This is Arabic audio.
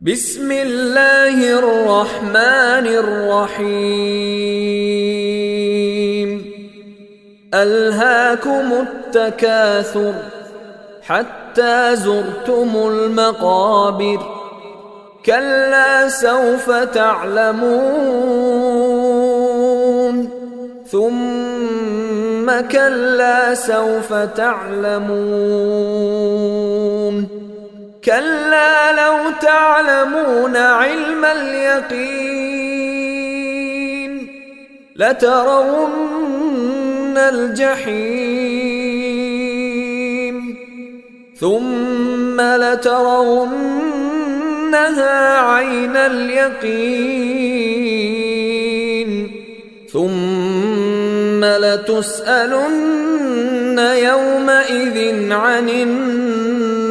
بسم الله الرحمن الرحيم ألهاكم التكاثر حتى زرتم المقابر كلا سوف تعلمون ثم كلا سوف تعلمون كلا لو تعلمون علم اليقين لترون الجحيم ثم لترونها عين اليقين ثم لتسألن يومئذ عن النعيم.